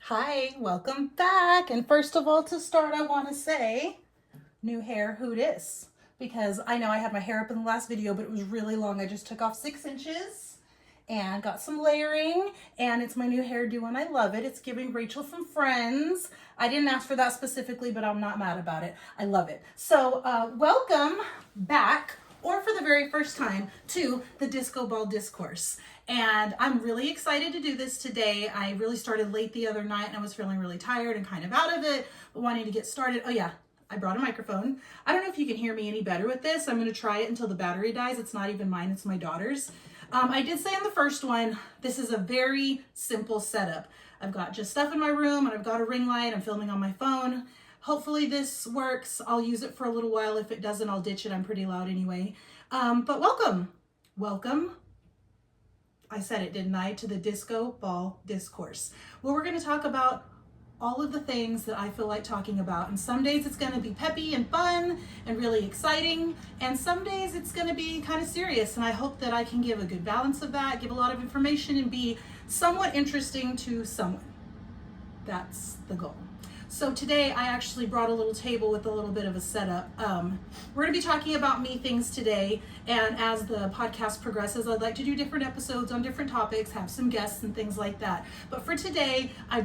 Hi, welcome back. And first of all, to start, I want to say new hair, who dis? Because I know I had my hair up in the last video, but it was really long. I just took off 6 inches and got some layering, and it's my new hairdo and I love it. It's giving Rachel from Friends. I didn't ask for that specifically, but I'm not mad about it. I love it. So welcome back, or for the very first time, to the Disco Ball Discourse. And I'm really excited to do this today. I really started late the other night and I was feeling really tired and kind of out of it, but wanting to get started. Oh yeah, I brought a microphone. I don't know if you can hear me any better with this. I'm going to try it until the battery dies. It's not even mine, it's my daughter's. I did say in the first one, this is a very simple setup. I've got just stuff in my room and I've got a ring light. I'm filming on my phone. Hopefully this works. I'll use it for a little while. If it doesn't, I'll ditch it. I'm pretty loud anyway. But welcome. I said it, didn't I? To the Disco Ball Discourse, where we're going to talk about all of the things that I feel like talking about. And some days it's going to be peppy and fun and really exciting. And some days it's going to be kind of serious. And I hope that I can give a good balance of that, give a lot of information, and be somewhat interesting to someone. That's the goal. So today I actually brought a little table with a little bit of a setup. We're going to be talking about me things today, and as the podcast progresses, I'd like to do different episodes on different topics, have some guests and things like that. But for today, I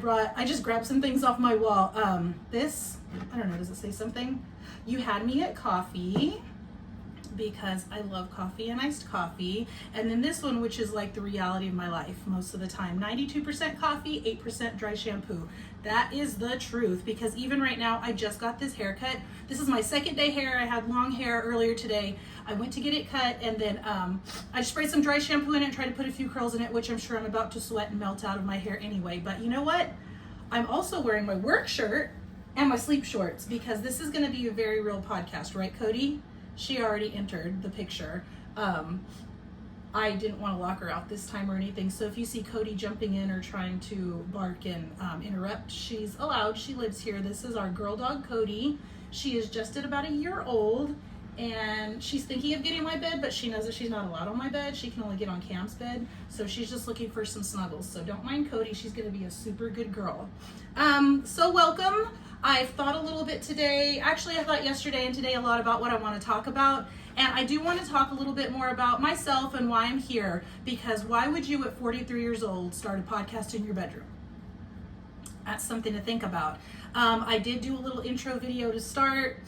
just grabbed some things off my wall. This, I don't know, does it say something? You had me at coffee, because I love coffee and iced coffee. And then this one, which is like the reality of my life most of the time, 92% coffee, 8% dry shampoo. That is the truth, because even right now, I just got this haircut. This is my second day hair. I had long hair earlier today. I went to get it cut, and then I sprayed some dry shampoo in it and tried to put a few curls in it, which I'm sure I'm about to sweat and melt out of my hair anyway. But you know what? I'm also wearing my work shirt and my sleep shorts, because this is gonna be a very real podcast, right, Cody? She already entered the picture. I didn't want to lock her out this time or anything, so if you see Cody jumping in or trying to bark and interrupt, she's allowed. She lives here. This is our girl dog, Cody. She is just at about a year old, and she's thinking of getting my bed, but she knows that she's not allowed on my bed. She can only get on Cam's bed, so she's just looking for some snuggles. So don't mind Cody. She's going to be a super good girl. So welcome. I've thought a little bit today. Actually, I thought yesterday and today a lot about what I want to talk about. And I do want to talk a little bit more about myself and why I'm here. Because why would you at 43 years old start a podcast in your bedroom? That's something to think about. I did do a little intro video to start.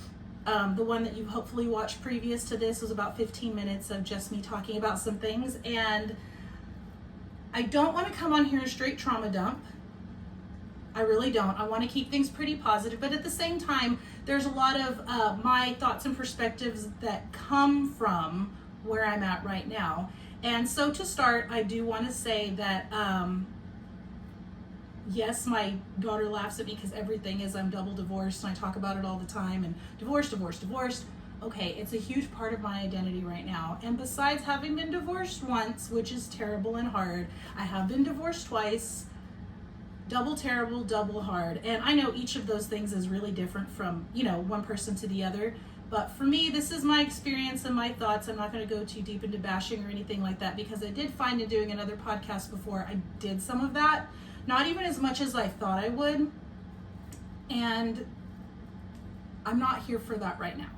The one that you hopefully watched previous to this was about 15 minutes of just me talking about some things. And I don't want to come on here and straight trauma dump. I really don't. I want to keep things pretty positive, but at the same time, there's a lot of my thoughts and perspectives that come from where I'm at right now. And so to start, I do want to say that, yes, my daughter laughs at me because everything is I'm double divorced, and I talk about it all the time, and divorced. Okay, it's a huge part of my identity right now. And besides having been divorced once, which is terrible and hard, I have been divorced twice. Double terrible, double hard. And I know each of those things is really different from, one person to the other. But for me, this is my experience and my thoughts. I'm not going to go too deep into bashing or anything like that, because I did find in doing another podcast before, I did some of that. Not even as much as I thought I would. And I'm not here for that right now.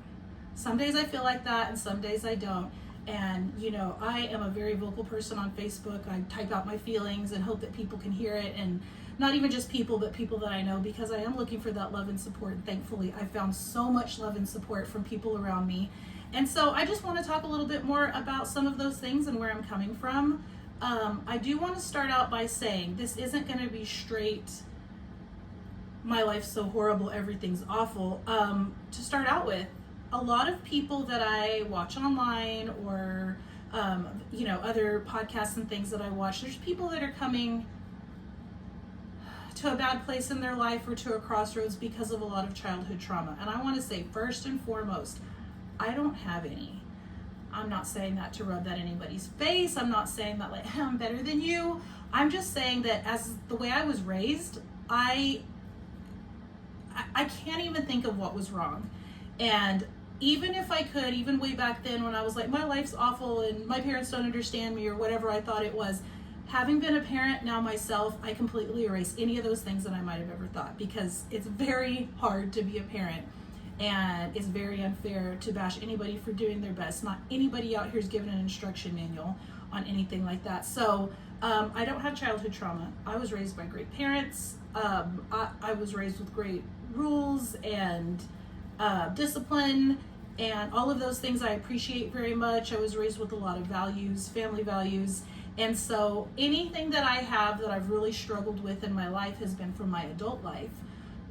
Some days I feel like that and some days I don't. And, I am a very vocal person on Facebook. I type out my feelings and hope that people can hear it. And not even just people, but people that I know, because I am looking for that love and support. And thankfully, I found so much love and support from people around me. And so I just want to talk a little bit more about some of those things and where I'm coming from. I do want to start out by saying this isn't going to be straight, my life's so horrible, everything's awful. To start out with, a lot of people that I watch online or, other podcasts and things that I watch, there's people that are coming to a bad place in their life or to a crossroads because of a lot of childhood trauma. And I want to say, first and foremost, I don't have any. I'm not saying that to rub that in anybody's face. I'm not saying that like, I'm better than you. I'm just saying that as the way I was raised, I can't even think of what was wrong. And even if I could, even way back then when I was like, my life's awful and my parents don't understand me or whatever I thought it was, Having been a parent now myself, I completely erase any of those things that I might have ever thought, because it's very hard to be a parent, and it's very unfair to bash anybody for doing their best. Not anybody out here is given an instruction manual on anything like that. So I don't have childhood trauma. I was raised by great parents. I was raised with great rules and discipline, and all of those things I appreciate very much. I was raised with a lot of values, family values. And so anything that I have that I've really struggled with in my life has been from my adult life,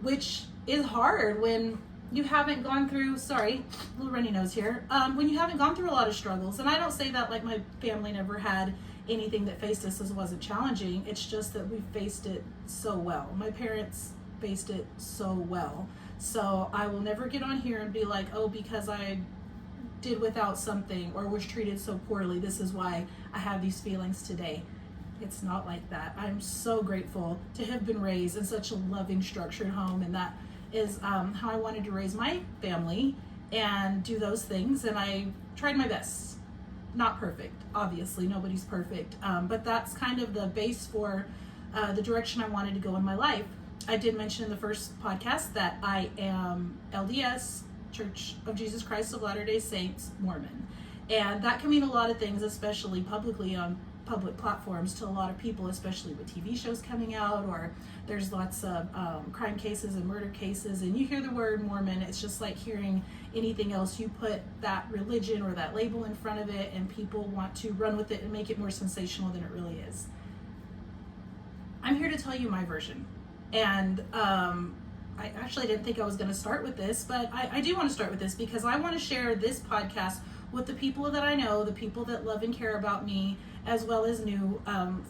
which is hard when you haven't gone through, sorry, little runny nose here, when you haven't gone through a lot of struggles. And I don't say that like my family never had anything that faced us as wasn't challenging. It's just that we faced it so well. My parents faced it so well. So I will never get on here and be like, oh, because I did without something or was treated so poorly, this is why I have these feelings today. It's not like that. I'm so grateful to have been raised in such a loving, structured home, and that is how I wanted to raise my family and do those things, and I tried my best. Not perfect, obviously, nobody's perfect, but that's kind of the base for the direction I wanted to go in my life. I did mention in the first podcast that I am LDS, Church of Jesus Christ of Latter-day Saints, Mormon. And that can mean a lot of things, especially publicly on public platforms, to a lot of people, especially with TV shows coming out, or there's lots of crime cases and murder cases, and you hear the word Mormon, it's just like hearing anything else. You put that religion or that label in front of it, and people want to run with it and make it more sensational than it really is. I'm here to tell you my version. And I actually didn't think I was going to start with this, but I do want to start with this because I want to share this podcast with the people that I know, the people that love and care about me, as well as new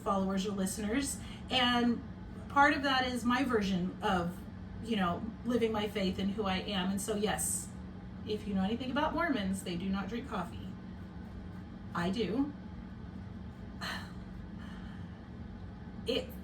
followers or listeners. And part of that is my version of, living my faith and who I am. And so, yes, if you know anything about Mormons, they do not drink coffee. I do.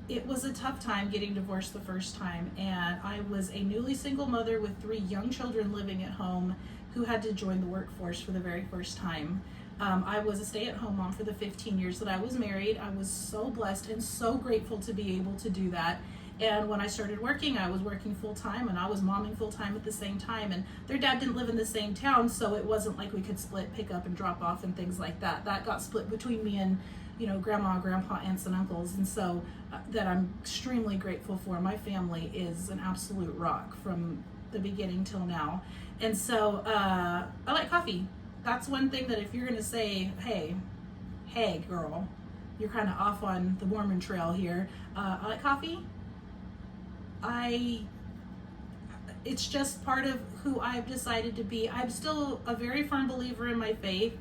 It was a tough time getting divorced the first time, and I was a newly single mother with 3 young children living at home who had to join the workforce for the very first time. I was a stay-at-home mom for the 15 years that I was married. I was so blessed and so grateful to be able to do that. And when I started working, I was working full-time, and I was momming full-time at the same time. And their dad didn't live in the same town, so it wasn't like we could split, pick up, and drop off and things like that. That got split between me and grandma, grandpa, aunts, and uncles. And so that I'm extremely grateful for. My family is an absolute rock from the beginning till now. And so I like coffee. That's one thing that if you're going to say, hey, girl, you're kind of off on the Mormon trail here. I like coffee. It's just part of who I've decided to be. I'm still a very firm believer in my faith.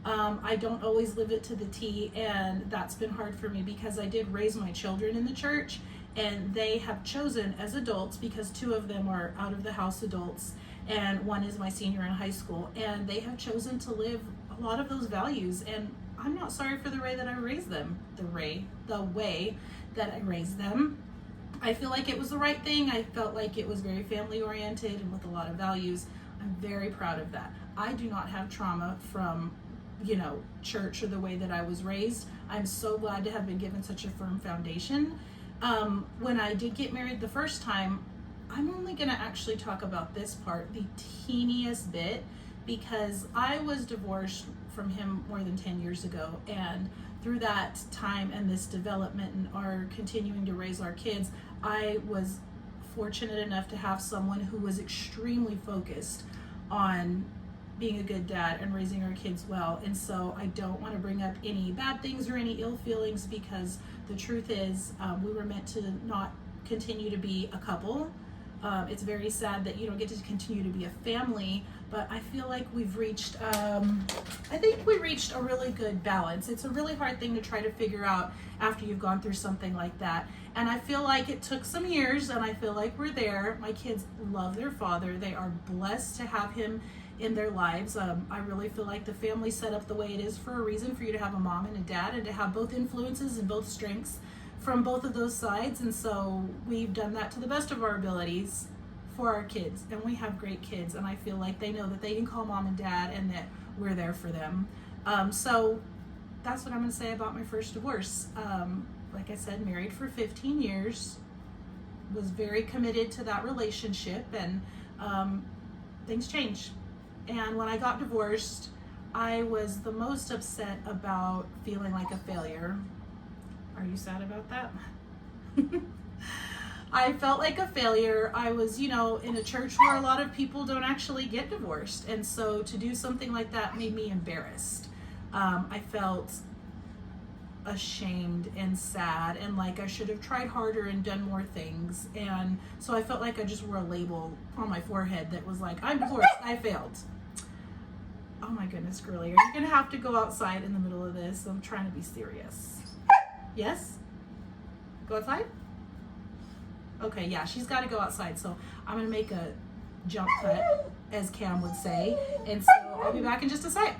I don't always live it to the T, and that's been hard for me because I did raise my children in the church, and they have chosen as adults, because 2 of them are out of the house adults and 1 is my senior in high school, and they have chosen to live a lot of those values. And I'm not sorry for the way that I raised them, the way that I raised them. I feel like it was the right thing. I felt like it was very family oriented and with a lot of values. I'm very proud of that. I do not have trauma from church or the way that I was raised. I'm so glad to have been given such a firm foundation. When I did get married the first time, I'm only going to actually talk about this part the teeniest bit, because I was divorced from him more than 10 years ago, and through that time and this development and our continuing to raise our kids, I was fortunate enough to have someone who was extremely focused on being a good dad and raising our kids well. And so I don't want to bring up any bad things or any ill feelings, because the truth is we were meant to not continue to be a couple. It's very sad that you don't get to continue to be a family, but I feel like we've reached, I think we reached a really good balance. It's a really hard thing to try to figure out after you've gone through something like that. And I feel like it took some years, and I feel like we're there. My kids love their father. They are blessed to have him in their lives. I really feel like the family set up the way it is for a reason, for you to have a mom and a dad, and to have both influences and both strengths from both of those sides. And so we've done that to the best of our abilities for our kids, and we have great kids, and I feel like they know that they can call mom and dad and that we're there for them. So that's what I'm going to say about my first divorce. Like I said, married for 15 years, was very committed to that relationship, and things changed. And when I got divorced, I was the most upset about feeling like a failure. Are you sad about that? I felt like a failure. I was, in a church where a lot of people don't actually get divorced. And so to do something like that made me embarrassed. I felt ashamed and sad, and like I should have tried harder and done more things. And so I felt like I just wore a label on my forehead that was like, I'm divorced, I failed. Oh my goodness, girly, are you gonna have to go outside in the middle of this? I'm trying to be serious. Yes? Go outside? Okay, yeah, she's got to go outside, so I'm going to make a jump cut, as Cam would say, and so I'll be back in just a sec.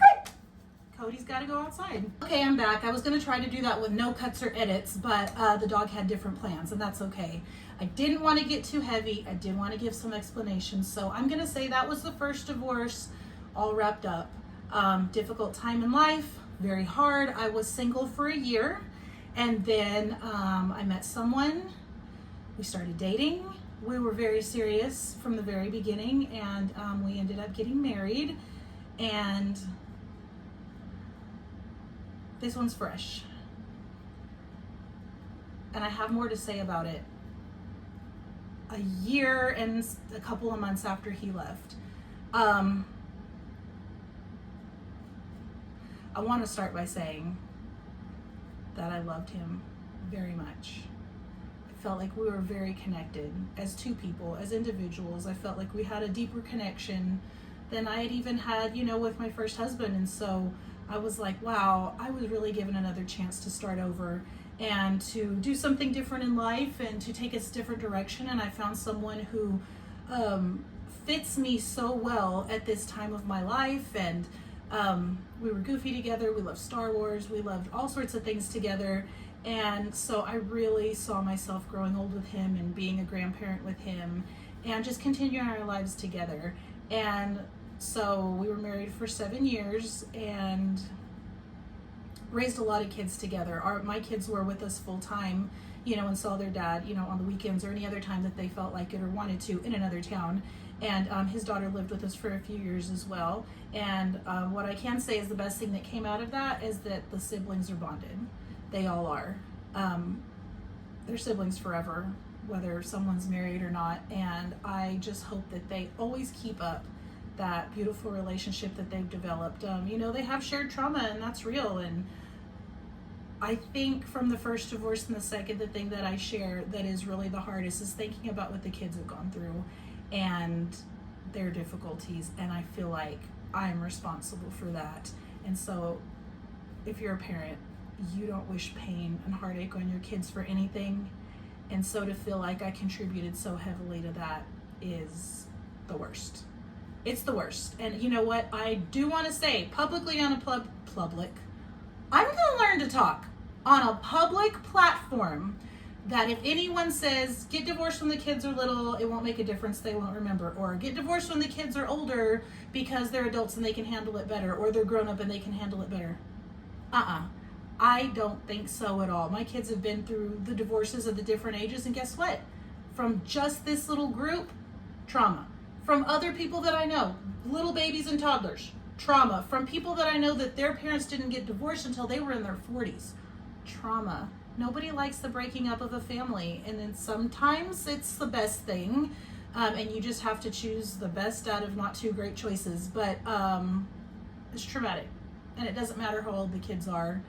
Cody's got to go outside. Okay, I'm back. I was going to try to do that with no cuts or edits, but the dog had different plans, and that's okay. I didn't want to get too heavy. I did want to give some explanations, so I'm going to say that was the first divorce, all wrapped up. Difficult time in life, very hard. I was single for a year, and then I met someone. We started dating. We were very serious from the very beginning, and we ended up getting married. And this one's fresh. And I have more to say about it. A year and a couple of months after he left. I want to start by saying that I loved him very much. Felt like we were very connected as two people, as individuals. I felt like we had a deeper connection than I had even had, with my first husband. And so I was like, wow, I was really given another chance to start over and to do something different in life and to take us a different direction. And I found someone who fits me so well at this time of my life. And we were goofy together. We loved Star Wars. We loved all sorts of things together. And so I really saw myself growing old with him and being a grandparent with him and just continuing our lives together. And so we were married for 7 years and raised a lot of kids together. My kids were with us full time, and saw their dad, on the weekends or any other time that they felt like it or wanted to in another town. And his daughter lived with us for a few years as well. And what I can say is the best thing that came out of that is that the siblings are bonded. They all are. They're siblings forever, whether someone's married or not. And I just hope that they always keep up that beautiful relationship that they've developed. They have shared trauma, and that's real. And I think from the first divorce and the second, the thing that I share that is really the hardest is thinking about what the kids have gone through and their difficulties. And I feel like I'm responsible for that. And so if you're a parent, you don't wish pain and heartache on your kids for anything. And so to feel like I contributed so heavily to that is the worst. It's the worst. And you know what? I do want to say publicly on a public, I'm going to learn to talk on a public platform that if anyone says, get divorced when the kids are little, it won't make a difference, they won't remember. Or get divorced when the kids are older because they're adults and they can handle it better. Or they're grown up and they can handle it better. I don't think so at all. My kids have been through the divorces of the different ages, and guess what? From just this little group, trauma. From other people that I know, little babies and toddlers, trauma. From people that I know that their parents didn't get divorced until they were in their 40s, trauma. Nobody likes the breaking up of a family, and then sometimes it's the best thing, and you just have to choose the best out of not two great choices, but it's traumatic, and it doesn't matter how old the kids are.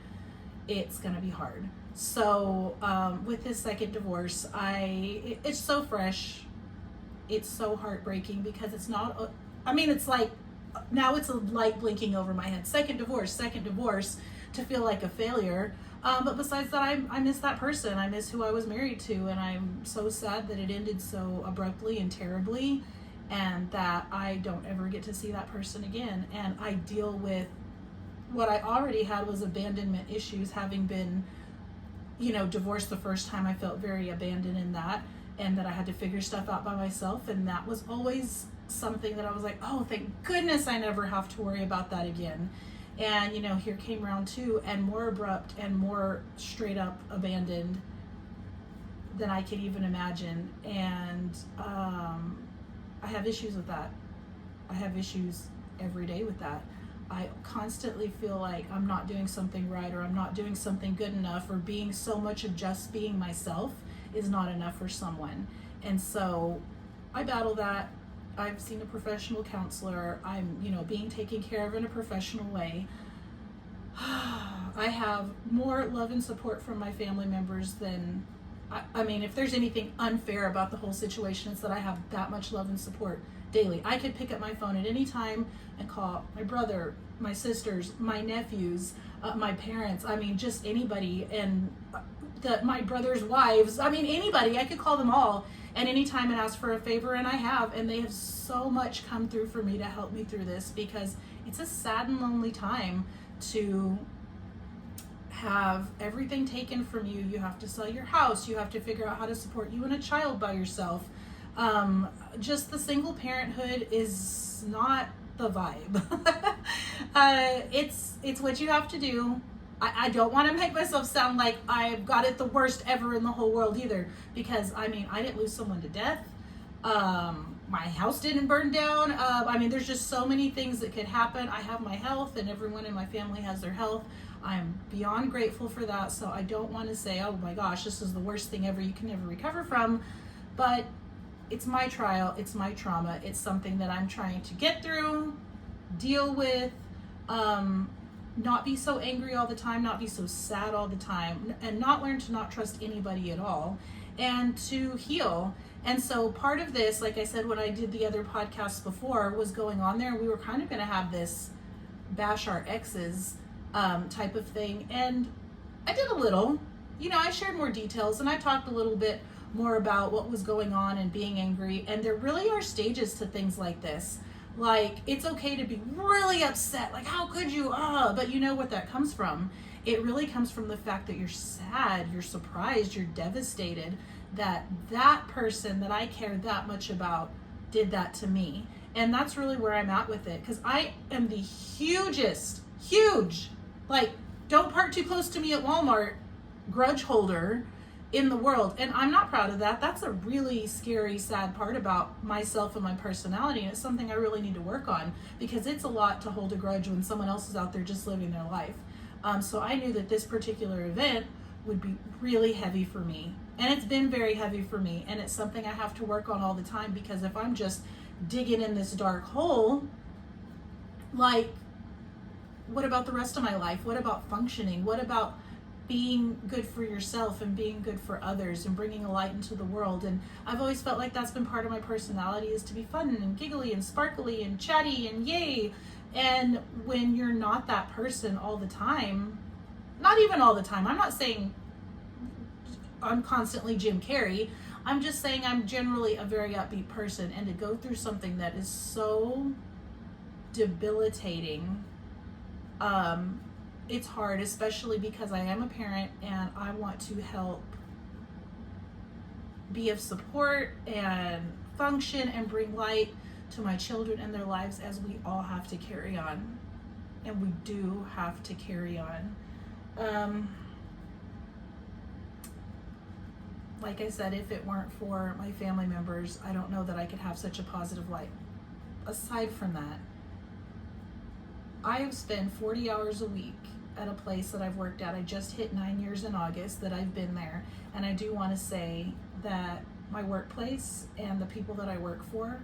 It's gonna be hard. So with this second divorce, it's so fresh. It's so heartbreaking because it's not, it's like, now it's a light blinking over my head. Second divorce, to feel like a failure. But besides that, I miss that person. I miss who I was married to, and I'm so sad that it ended so abruptly and terribly, and that I don't ever get to see that person again. And I deal with what I already had was abandonment issues, having been, divorced the first time. I felt very abandoned in that, and that I had to figure stuff out by myself. And that was always something that I was like, oh, thank goodness I never have to worry about that again. And, you know, here came round 2, and more abrupt and more straight up abandoned than I could even imagine. And I have issues with that. I have issues every day with that. I constantly feel like I'm not doing something right, or I'm not doing something good enough, or being so much of just being myself is not enough for someone. And so I battle that. I've seen a professional counselor. I'm, you know, being taken care of in a professional way. I have more love and support from my family members than, I mean, if there's anything unfair about the whole situation, it's that I have that much love and support daily. I could pick up my phone at any time and call my brother, my sisters, my nephews, my parents, I mean, just anybody, and my brother's wives, I mean, anybody. I could call them all at any time and ask for a favor, and I have, and they have so much come through for me to help me through this, because it's a sad and lonely time to have everything taken from you. You have to sell your house, you have to figure out how to support you and a child by yourself. Just the single parenthood is not the vibe. It's what you have to do. I don't want to make myself sound like I've got it the worst ever in the whole world either, because I mean, I didn't lose someone to death. My house didn't burn down. I mean, there's just so many things that could happen. I have my health, and everyone in my family has their health. I'm beyond grateful for that. So I don't want to say, oh my gosh, this is the worst thing ever you can never recover from. But it's my trial, it's my trauma. It's something that I'm trying to get through, deal with, not be so angry all the time, not be so sad all the time, and not learn to not trust anybody at all, and to heal. And so part of this, like I said, when I did the other podcasts before, was going on there. We were kind of going to have this bash our exes type of thing. And I did a little, you know, I shared more details, and I talked a little bit more about what was going on and being angry. And there really are stages to things like this. Like, it's okay to be really upset. Like, how could you? But you know what that comes from? It really comes from the fact that you're sad, you're surprised, you're devastated that that person that I care that much about did that to me. And that's really where I'm at with it, because I am the huge, like, don't park too close to me at Walmart grudge holder in the world. And I'm not proud of that. That's a really scary, sad part about myself and my personality. And it's something I really need to work on, because it's a lot to hold a grudge when someone else is out there just living their life. So I knew that this particular event would be really heavy for me. And it's been very heavy for me. And it's something I have to work on all the time, because if I'm just digging in this dark hole, like, what about the rest of my life? What about functioning? What about being good for yourself and being good for others and bringing a light into the world? And I've always felt like that's been part of my personality, is to be fun and giggly and sparkly and chatty and yay. And when you're not that person all the time, not even all the time, I'm not saying I'm constantly Jim Carrey, I'm just saying I'm generally a very upbeat person, and to go through something that is so debilitating, it's hard, especially because I am a parent and I want to help be of support and function and bring light to my children and their lives, as we all have to carry on. And we do have to carry on. Like I said, if it weren't for my family members, I don't know that I could have such a positive life. Aside from that, I have spent 40 hours a week at a place that I've worked at. I just hit 9 years in August that I've been there. And I do want to say that my workplace and the people that I work for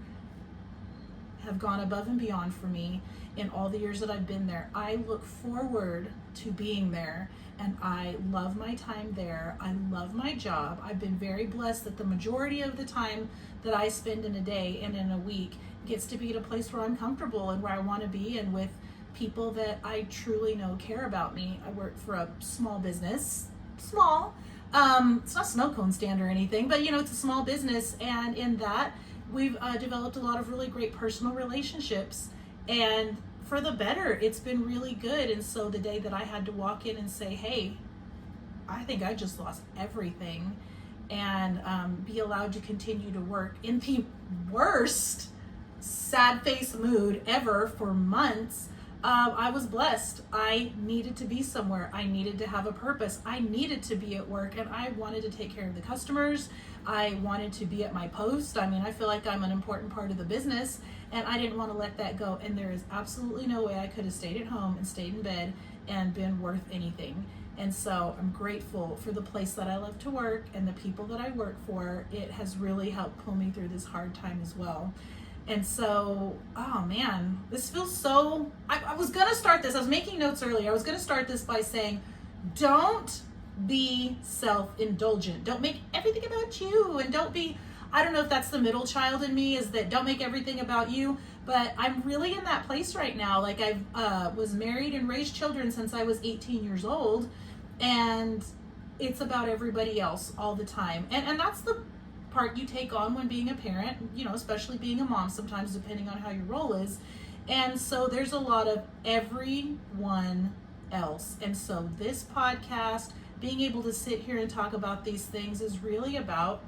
have gone above and beyond for me in all the years that I've been there. I look forward to being there, and I love my time there. I love my job. I've been very blessed that the majority of the time that I spend in a day and in a week gets to be at a place where I'm comfortable and where I want to be, and with people that I truly know care about me. I work for a small business. Small. It's not a snow cone stand or anything, but you know, it's a small business, and in that we've developed a lot of really great personal relationships, and for the better. It's been really good. And so the day that I had to walk in and say, hey, I think I just lost everything, and be allowed to continue to work in the worst sad face mood ever for months, I was blessed. I needed to be somewhere. I needed to have a purpose. I needed to be at work, and I wanted to take care of the customers. I wanted to be at my post. I mean, I feel like I'm an important part of the business, and I didn't want to let that go. And there is absolutely no way I could have stayed at home and stayed in bed and been worth anything. And so I'm grateful for the place that I love to work and the people that I work for. It has really helped pull me through this hard time as well. And so, oh man, this feels so, I was going to start this. I was making notes earlier. I was going to start this by saying, don't be self-indulgent. Don't make everything about you. And don't be, I don't know if that's the middle child in me, is that don't make everything about you. But I'm really in that place right now. Like I was married and raised children since I was 18 years old. And it's about everybody else all the time. And that's the part you take on when being a parent, you know, especially being a mom sometimes, depending on how your role is. And so there's a lot of everyone else. And so this podcast, being able to sit here and talk about these things, is really about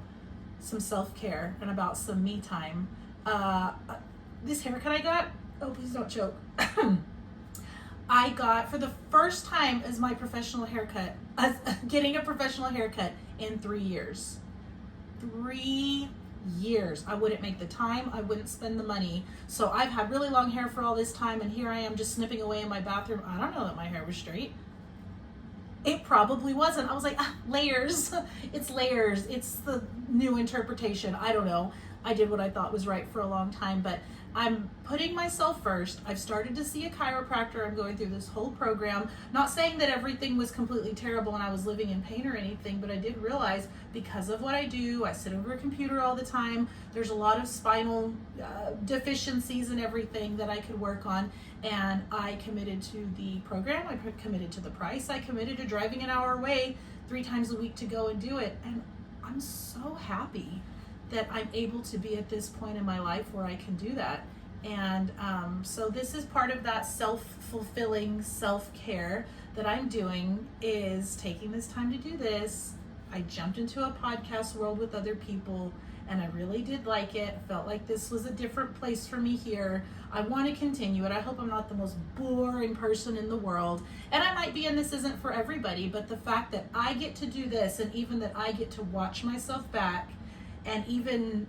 some self-care and about some me time. This haircut I got, oh, please don't choke. I got, for the first time as my professional haircut, getting a professional haircut in 3 years. 3 years. I wouldn't make the time. I wouldn't spend the money. So I've had really long hair for all this time, and here I am just snipping away in my bathroom. I don't know that my hair was straight. It probably wasn't. I was like, layers. It's layers. It's the new interpretation. I don't know. I did what I thought was right for a long time, but I'm putting myself first. I've started to see a chiropractor. I'm going through this whole program. Not saying that everything was completely terrible and I was living in pain or anything, but I did realize because of what I do, I sit over a computer all the time. There's a lot of spinal deficiencies and everything that I could work on. And I committed to the program. I committed to the price. I committed to driving an hour away 3 times a week to go and do it. And I'm so happy that I'm able to be at this point in my life where I can do that. And so this is part of that self-fulfilling self-care that I'm doing, is taking this time to do this. I jumped into a podcast world with other people, and I really did like it. I felt like this was a different place for me here. I want to continue it. I hope I'm not the most boring person in the world. And I might be, and this isn't for everybody, but the fact that I get to do this, and even that I get to watch myself back and even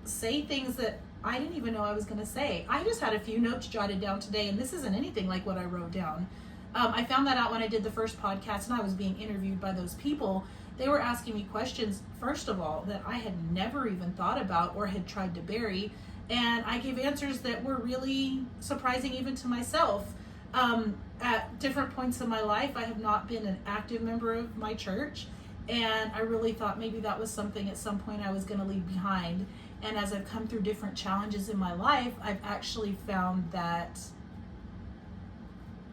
say things that I didn't even know I was going to say. I just had a few notes jotted down today, and this isn't anything like what I wrote down. I found that out when I did the first podcast and I was being interviewed by those people. They were asking me questions, first of all, that I had never even thought about or had tried to bury. And I gave answers that were really surprising even to myself. At different points in my life, I have not been an active member of my church. And I really thought maybe that was something at some point I was going to leave behind. And as I've come through different challenges in my life, I've actually found that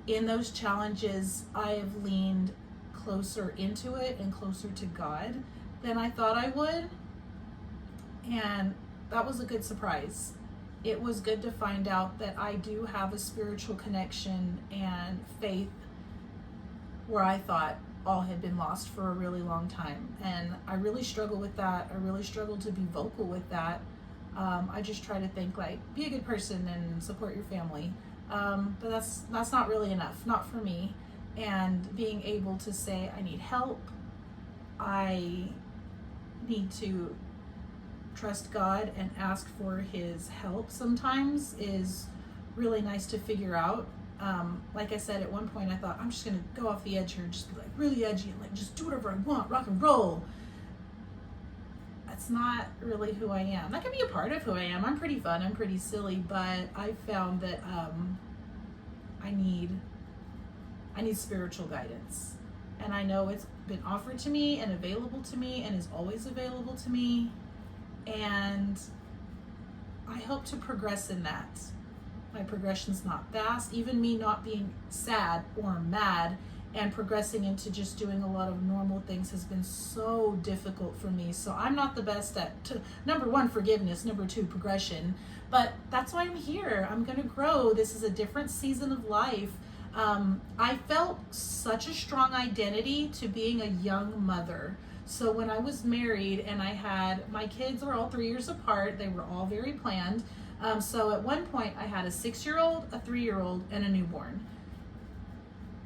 in those challenges, I have leaned closer into it and closer to God than I thought I would. And that was a good surprise. It was good to find out that I do have a spiritual connection and faith where I thought all had been lost for a really long time. And I really struggle with that. I really struggle to be vocal with that. I just try to think like, be a good person and support your family. But that's not really enough, not for me. And being able to say, I need help. I need to trust God and ask for his help sometimes is really nice to figure out. Like I said, at one point I thought, I'm just going to go off the edge here and just be like really edgy and like just do whatever I want, rock and roll. That's not really who I am. That can be a part of who I am. I'm pretty fun, I'm pretty silly, but I found that I need spiritual guidance. And I know it's been offered to me and available to me and is always available to me. And I hope to progress in that. My progression's not fast. Even me not being sad or mad and progressing into just doing a lot of normal things has been so difficult for me. So I'm not the best at, number 1, forgiveness, number 2, progression. But that's why I'm here. I'm going to grow. This is a different season of life. I felt such a strong identity to being a young mother. So when I was married and I had, my kids were all 3 years apart, they were all very planned. So at one point I had a 6-year-old, a 3-year-old, and a newborn.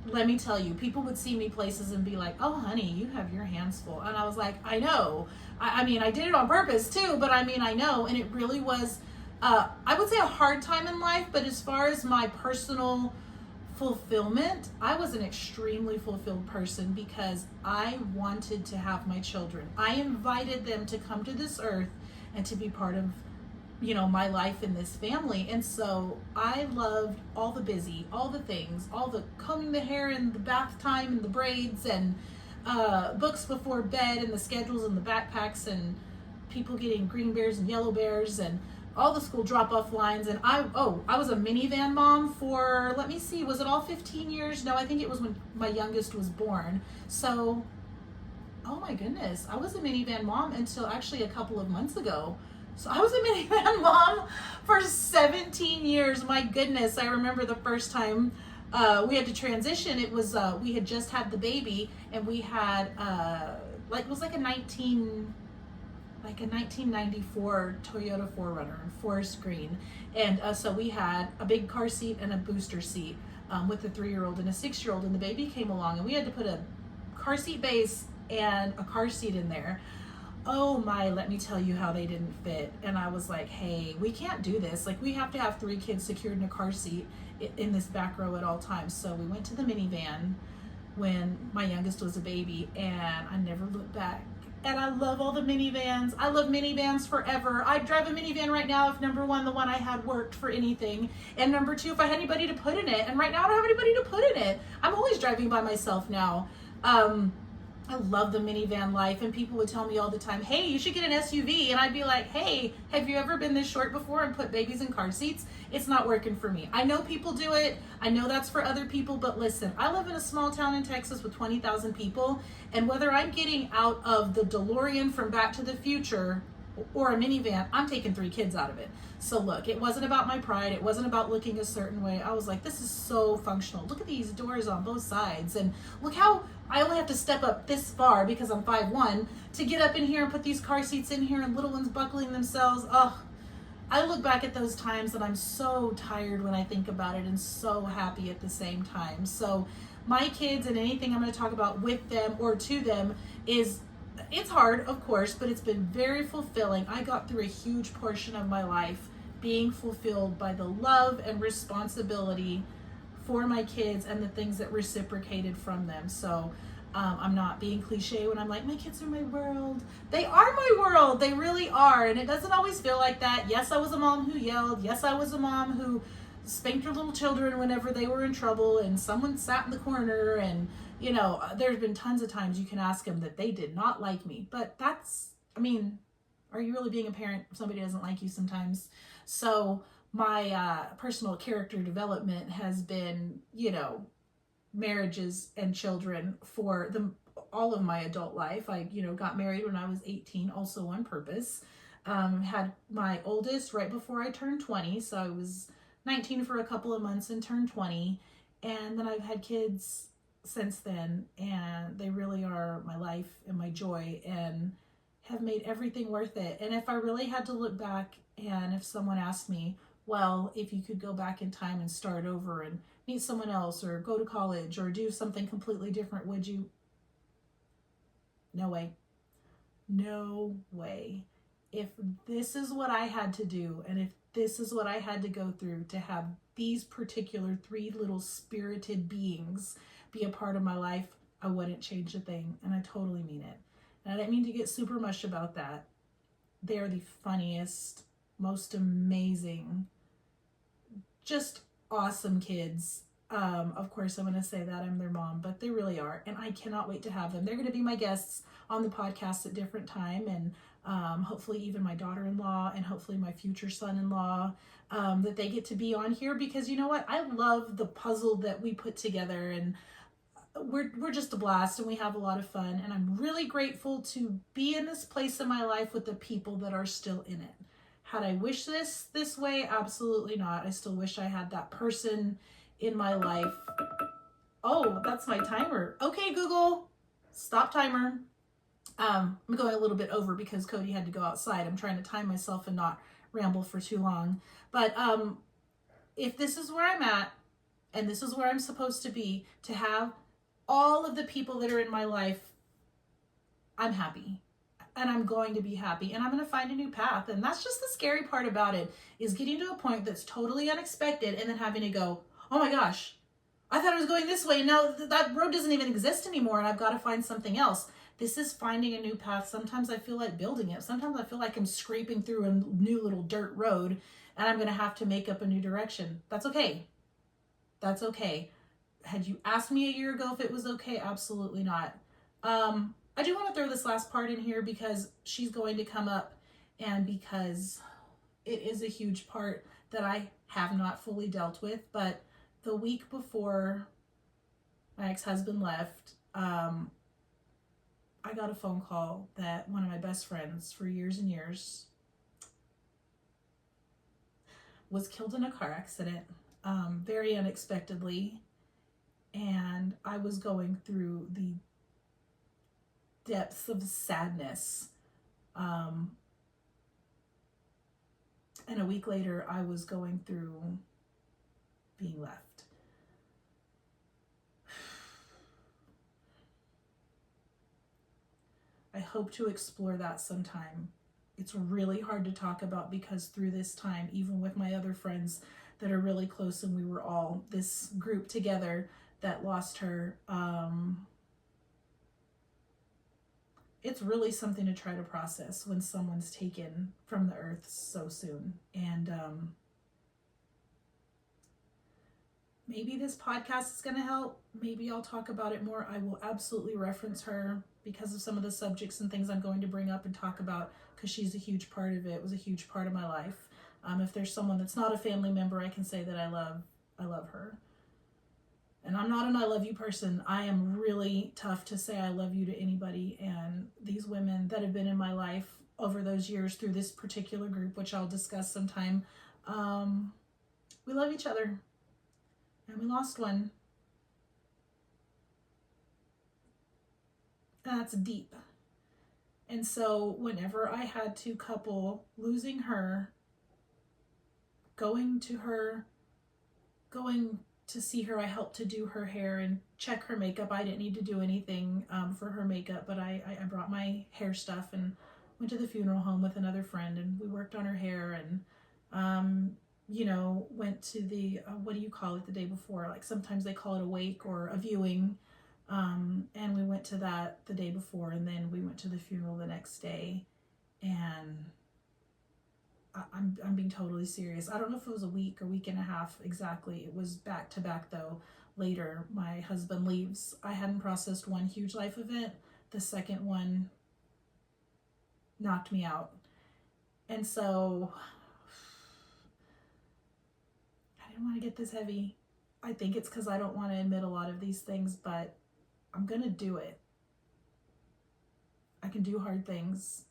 Let me tell you, people would see me places and be like, oh honey, you have your hands full. And I was like, I know. I mean, I did it on purpose too, but I mean, I know. And it really was, I would say a hard time in life, but as far as my personal fulfillment, I was an extremely fulfilled person because I wanted to have my children. I invited them to come to this earth and to be part of, you know, my life in this family. And so I loved all the busy, all the things, all the combing the hair and the bath time and the braids and books before bed and the schedules and the backpacks and people getting green bears and yellow bears and all the school drop-off lines. And I was a minivan mom for, let me see, was it all 15 years? No, I think it was when my youngest was born. So, oh my goodness, I was a minivan mom until actually a couple of months ago. So I was a minivan mom for 17 years. My goodness, I remember the first time we had to transition. It was, we had just had the baby and we had, it was like a 1994 Toyota 4Runner in forest green. And so we had a big car seat and a booster seat with a 3-year-old and a 6-year-old, and the baby came along and we had to put a car seat base and a car seat in there. Oh my, let me tell you how they didn't fit. And I was like, hey, we can't do this. Like, we have to have 3 kids secured in a car seat in this back row at all times. So we went to the minivan when my youngest was a baby, and I never looked back. And I love all the minivans. I love minivans forever. I'd drive a minivan right now if number 1, the one I had worked for anything. And number 2, if I had anybody to put in it. And right now I don't have anybody to put in it. I'm always driving by myself now. I love the minivan life, and people would tell me all the time, hey, you should get an SUV. And I'd be like, hey, have you ever been this short before and put babies in car seats? It's not working for me. I know people do it. I know that's for other people, but listen, I live in a small town in Texas with 20,000 people, and whether I'm getting out of the DeLorean from Back to the Future or a minivan, I'm taking 3 kids out of it. So look, it wasn't about my pride. It wasn't about looking a certain way. I was like, this is so functional. Look at these doors on both sides. And look how I only have to step up this far because I'm 5'1" to get up in here and put these car seats in here and little ones buckling themselves. Oh, I look back at those times and I'm so tired when I think about it and so happy at the same time. So my kids and anything I'm going to talk about with them or to them is, it's hard, of course, but it's been very fulfilling. I got through a huge portion of my life being fulfilled by the love and responsibility for my kids and the things that reciprocated from them. So I'm not being cliche when I'm like, my kids are my world. They are my world. They really are. And it doesn't always feel like that. Yes, I was a mom who yelled. Yes, I was a mom who spanked her little children whenever they were in trouble and someone sat in the corner. And, you know, there's been tons of times you can ask them that they did not like me. But that's, I mean, are you really being a parent if somebody doesn't like you sometimes? So my personal character development has been, you know, marriages and children for all of my adult life. I, you know, got married when I was 18, also on purpose. Had my oldest right before I turned 20. So I was 19 for a couple of months and turned 20. And then I've had kids since then, and they really are my life and my joy and have made everything worth it. And if I really had to look back, and if someone asked me, well, if you could go back in time and start over and meet someone else or go to college or do something completely different, would you? No way. No way. If this is what I had to do, and if this is what I had to go through to have these particular 3 little spirited beings be a part of my life, I wouldn't change a thing. And I totally mean it. And I didn't mean to get super much about that. They are the funniest, most amazing, just awesome kids. Of course, I'm going to say that I'm their mom, but they really are. And I cannot wait to have them. They're going to be my guests on the podcast at different time. And hopefully even my daughter-in-law and hopefully my future son-in-law, that they get to be on here, because you know what? I love the puzzle that we put together, and we're just a blast and we have a lot of fun. And I'm really grateful to be in this place in my life with the people that are still in it. Had I wished this way? Absolutely not. I still wish I had that person in my life. Oh, that's my timer. Okay, Google, stop timer. I'm going a little bit over because Cody had to go outside. I'm trying to time myself and not ramble for too long. But if this is where I'm at, and this is where I'm supposed to be, to have all of the people that are in my life, I'm happy. And I'm going to be happy, and I'm going to find a new path. And that's just the scary part about it, is getting to a point that's totally unexpected and then having to go, oh my gosh, I thought I was going this way, and now that road doesn't even exist anymore, and I've got to find something else. This is finding a new path. Sometimes I feel like building it. Sometimes I feel like I'm scraping through a new little dirt road, and I'm going to have to make up a new direction. That's okay. That's okay. Had you asked me a year ago if it was okay? Absolutely not. I do want to throw this last part in here because she's going to come up, and because it is a huge part that I have not fully dealt with. But the week before my ex-husband left, I got a phone call that one of my best friends for years and years was killed in a car accident, very unexpectedly. And I was going through the depths of sadness. And a week later, I was going through being left. I hope to explore that sometime. It's really hard to talk about because through this time, even with my other friends that are really close, and we were all this group together that lost her, it's really something to try to process when someone's taken from the earth so soon. And maybe this podcast is going to help. Maybe I'll talk about it more. I will absolutely reference her because of some of the subjects and things I'm going to bring up and talk about, because she's a huge part of it. It was a huge part of my life. If there's someone that's not a family member, I can say that I love her. And I'm not an I love you person. I am really tough to say I love you to anybody. And these women that have been in my life over those years through this particular group, which I'll discuss sometime, we love each other. And we lost one. And that's deep. And so whenever I had to couple losing her, going to see her, I helped to do her hair and check her makeup. I didn't need to do anything for her makeup, but I brought my hair stuff and went to the funeral home with another friend, and we worked on her hair, and went to the what do you call it the day before? Like sometimes they call it a wake or a viewing, and we went to that the day before, and then we went to the funeral the next day. And I'm being totally serious. I don't know if it was a week or week and a half exactly. It was back to back though. Later, my husband leaves. I hadn't processed one huge life event. The second one knocked me out. And so I didn't want to get this heavy. I think it's because I don't want to admit a lot of these things, but I'm going to do it. I can do hard things.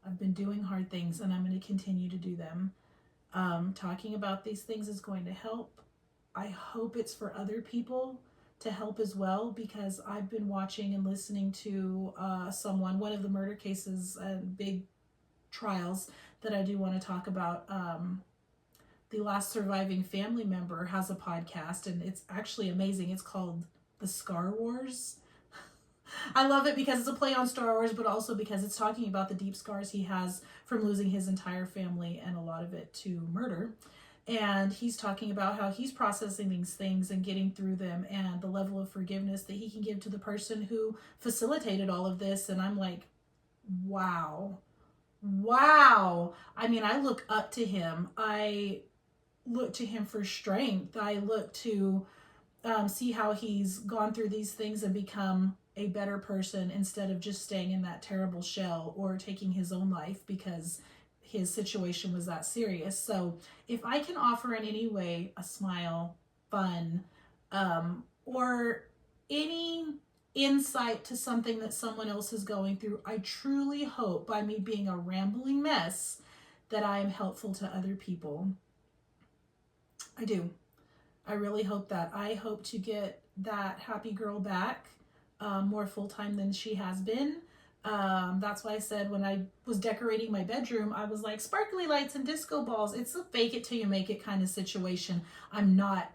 I've been doing hard things, and I'm going to continue to do them. Talking about these things is going to help. I hope it's for other people to help as well, because I've been watching and listening to one of the murder cases and big trials that I do want to talk about. The last surviving family member has a podcast, and it's actually amazing. It's called The Scar Wars. I love it because it's a play on Star Wars, but also because it's talking about the deep scars he has from losing his entire family, and a lot of it to murder. And he's talking about how he's processing these things and getting through them, and the level of forgiveness that he can give to the person who facilitated all of this. And I'm like, wow. I mean, I look up to him. I look to him for strength. I look to see how he's gone through these things and become a better person, instead of just staying in that terrible shell or taking his own life because his situation was that serious. So if I can offer in any way a smile, fun, or any insight to something that someone else is going through, I truly hope by me being a rambling mess that I am helpful to other people. I do. I really hope that. I hope to get that happy girl back more full-time than she has been. That's why I said when I was decorating my bedroom, I was like, sparkly lights and disco balls. It's a fake it till you make it kind of situation. I'm not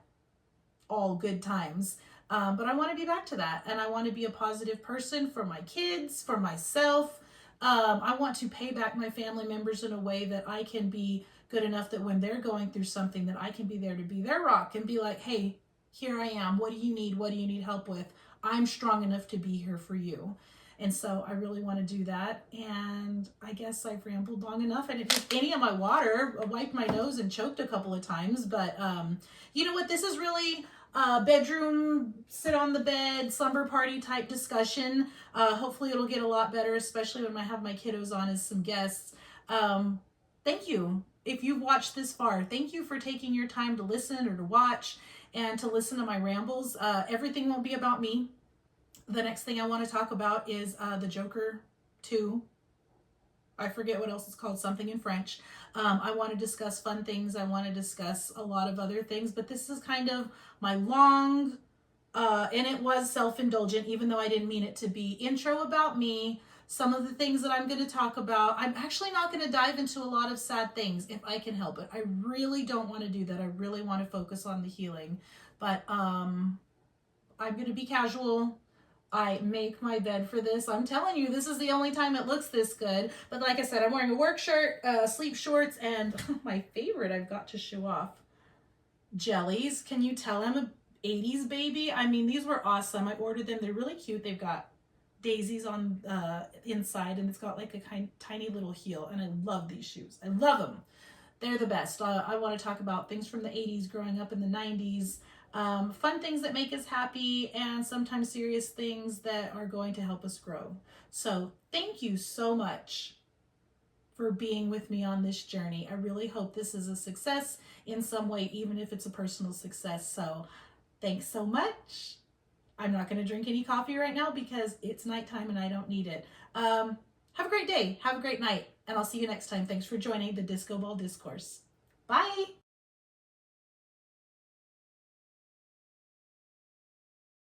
all good times. But I want to be back to that. And I want to be a positive person for my kids, for myself. I want to pay back my family members in a way that I can be good enough that when they're going through something, that I can be there to be their rock and be like, hey, here I am. What do you need? What do you need help with? I'm strong enough to be here for you. And so I really want to do that. And I guess I've rambled long enough. I didn't drink any of my water. I wiped my nose and choked a couple of times. But you know what? This is really bedroom, sit on the bed, slumber party type discussion. Hopefully it'll get a lot better, especially when I have my kiddos on as some guests. Thank you. If you've watched this far, thank you for taking your time to listen or to watch and to listen to my rambles. Everything won't be about me. The next thing I want to talk about is the Joker 2. I forget what else it's called, something in French. I want to discuss fun things. I want to discuss a lot of other things, but this is kind of my long, and it was self-indulgent, even though I didn't mean it to be, intro about me, some of the things that I'm going to talk about. I'm actually not going to dive into a lot of sad things if I can help it. I really don't want to do that. I really want to focus on the healing, but I'm going to be casual. I make my bed for this. I'm telling you, this is the only time it looks this good. But like I said, I'm wearing a work shirt, sleep shorts, and my favorite I've got to show off, jellies. Can you tell I'm a 80s baby? I mean, these were awesome. I ordered them. They're really cute. They've got daisies on inside, and it's got like a tiny little heel, and I love these shoes. I love them. They're the best. I want to talk about things from the 80s, growing up in the 90s, fun things that make us happy, and sometimes serious things that are going to help us grow. So thank you so much for being with me on this journey. I really hope this is a success in some way, even if it's a personal success. So thanks so much. I'm not going to drink any coffee right now because it's nighttime and I don't need it. Have a great day. Have a great night. And I'll see you next time. Thanks for joining the Disco Ball Discourse. Bye.